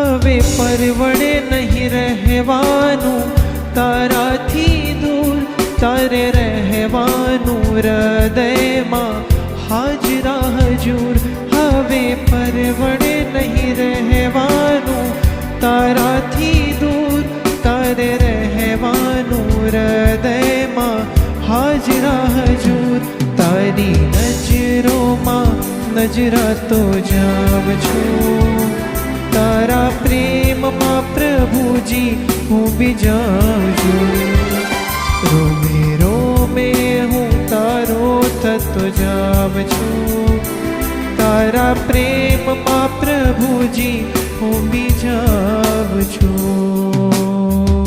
હવે પરવડે નહીં રહેવાનું તારાથી દૂર, તારે રહેવાનું હૃદયમાં હાજરા હજૂર. હવે પરવડે નહીં રહેવાનું તારાથી દૂર, તારે રહેવાનું હૃદયમાં હાજરા હજૂર. તારી નજરોમાં નજરાતો જાઉં છું, તારા પ્રેમમાં પ્રભુજી હું બી જાઉં છું. રોમે રોમે હું તારો થતો જાઉં છું, તારા પ્રેમમાં પ્રભુજી હું બી જાઉં છું.